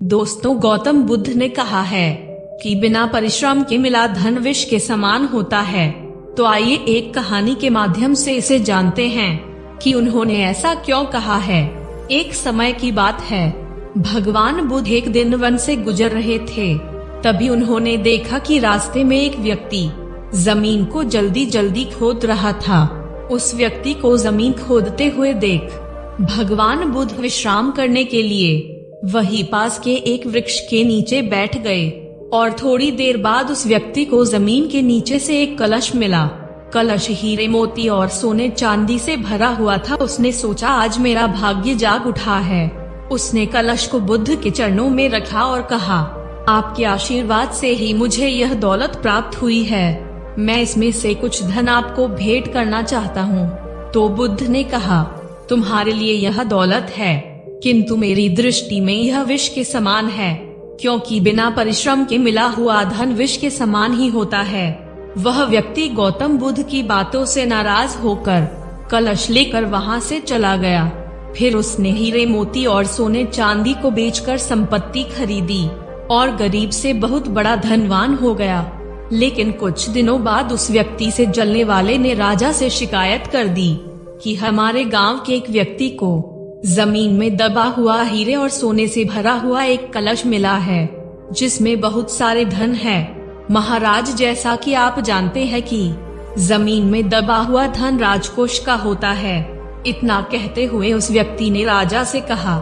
दोस्तों, गौतम बुद्ध ने कहा है कि बिना परिश्रम के मिला धन विष के समान होता है। तो आइए एक कहानी के माध्यम से इसे जानते हैं कि उन्होंने ऐसा क्यों कहा है। एक समय की बात है, भगवान बुद्ध एक दिन वन से गुजर रहे थे। तभी उन्होंने देखा कि रास्ते में एक व्यक्ति जमीन को जल्दी जल्दी खोद रहा था। उस व्यक्ति को जमीन खोदते हुए देख भगवान बुद्ध विश्राम करने के लिए वहीं पास के एक वृक्ष के नीचे बैठ गए और थोड़ी देर बाद उस व्यक्ति को जमीन के नीचे से एक कलश मिला। कलश हीरे मोती और सोने चांदी से भरा हुआ था। उसने सोचा, आज मेरा भाग्य जाग उठा है। उसने कलश को बुद्ध के चरणों में रखा और कहा, आपके आशीर्वाद से ही मुझे यह दौलत प्राप्त हुई है। मैं इसमें से कुछ धन आपको भेंट करना चाहता हूँ। तो बुद्ध ने कहा, तुम्हारे लिए यह दौलत है, किंतु मेरी दृष्टि में यह विष के समान है, क्योंकि बिना परिश्रम के मिला हुआ धन विष के समान ही होता है। वह व्यक्ति गौतम बुद्ध की बातों से नाराज होकर कलश लेकर वहां से चला गया। फिर उसने हीरे मोती और सोने चांदी को बेचकर संपत्ति खरीदी और गरीब से बहुत बड़ा धनवान हो गया। लेकिन कुछ दिनों बाद उस व्यक्ति से जलने वाले ने राजा से शिकायत कर दी कि हमारे गांव के एक व्यक्ति को जमीन में दबा हुआ हीरे और सोने से भरा हुआ एक कलश मिला है, जिसमें बहुत सारे धन है। महाराज, जैसा कि आप जानते हैं कि जमीन में दबा हुआ धन राजकोष का होता है। इतना कहते हुए उस व्यक्ति ने राजा से कहा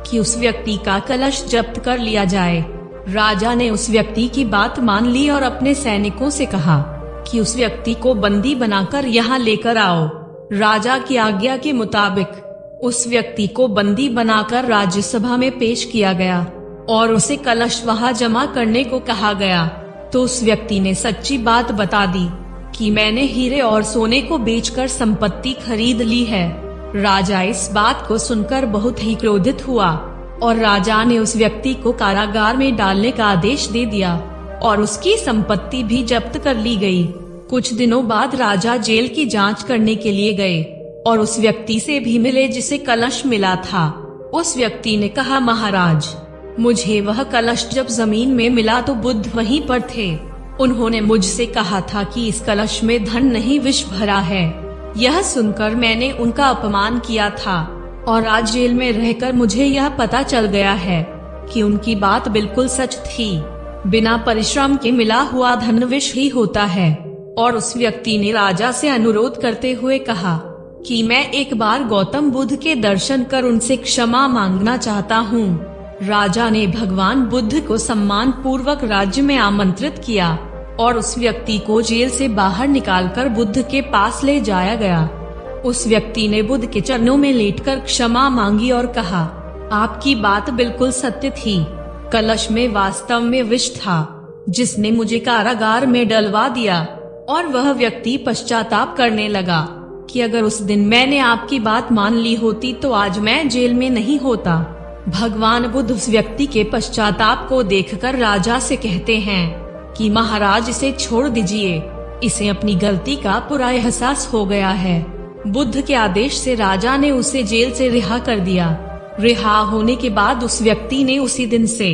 कि उस व्यक्ति का कलश जब्त कर लिया जाए। राजा ने उस व्यक्ति की बात मान ली और अपने सैनिकों से कहा कि उस व्यक्ति को बंदी बनाकर यहाँ लेकर आओ। राजा की आज्ञा के मुताबिक उस व्यक्ति को बंदी बनाकर राज्यसभा में पेश किया गया और उसे कलश वहां जमा करने को कहा गया। तो उस व्यक्ति ने सच्ची बात बता दी कि मैंने हीरे और सोने को बेचकर संपत्ति खरीद ली है। राजा इस बात को सुनकर बहुत ही क्रोधित हुआ और राजा ने उस व्यक्ति को कारागार में डालने का आदेश दे दिया और उसकी संपत्ति भी जब्त कर ली गई। कुछ दिनों बाद राजा जेल की जांच करने के लिए गए और उस व्यक्ति से भी मिले जिसे कलश मिला था। उस व्यक्ति ने कहा, महाराज, मुझे वह कलश जब जमीन में मिला तो बुद्ध वहीं पर थे। उन्होंने मुझसे कहा था कि इस कलश में धन नहीं विष भरा है। यह सुनकर मैंने उनका अपमान किया था और आज जेल में रहकर मुझे यह पता चल गया है कि उनकी बात बिल्कुल सच थी। बिना परिश्रम के मिला हुआ धन विष ही होता है। और उस व्यक्ति ने राजा से अनुरोध करते हुए कहा कि मैं एक बार गौतम बुद्ध के दर्शन कर उनसे क्षमा मांगना चाहता हूँ। राजा ने भगवान बुद्ध को सम्मान पूर्वक राज्य में आमंत्रित किया और उस व्यक्ति को जेल से बाहर निकालकर बुद्ध के पास ले जाया गया। उस व्यक्ति ने बुद्ध के चरणों में लेटकर क्षमा मांगी और कहा, आपकी बात बिल्कुल सत्य थी। कलश में वास्तव में विष था जिसने मुझे कारागार में डलवा दिया। और वह व्यक्ति पश्चाताप करने लगा कि अगर उस दिन मैंने आपकी बात मान ली होती तो आज मैं जेल में नहीं होता। भगवान बुद्ध उस व्यक्ति के पश्चाताप को देखकर राजा से कहते हैं कि महाराज, इसे छोड़ दीजिए, इसे अपनी गलती का पूरा एहसास हो गया है। बुद्ध के आदेश से राजा ने उसे जेल से रिहा कर दिया। रिहा होने के बाद उस व्यक्ति ने उसी दिन से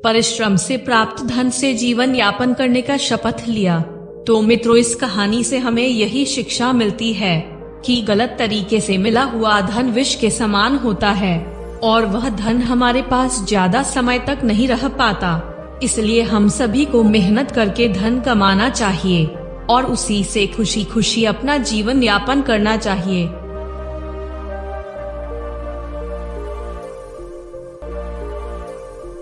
परिश्रम से प्राप्त धन से जीवन यापन करने का शपथ लिया। तो मित्रों, इस कहानी से हमें यही शिक्षा मिलती है कि गलत तरीके से मिला हुआ धन विष के समान होता है और वह धन हमारे पास ज्यादा समय तक नहीं रह पाता। इसलिए हम सभी को मेहनत करके धन कमाना चाहिए और उसी से खुशी खुशी अपना जीवन यापन करना चाहिए।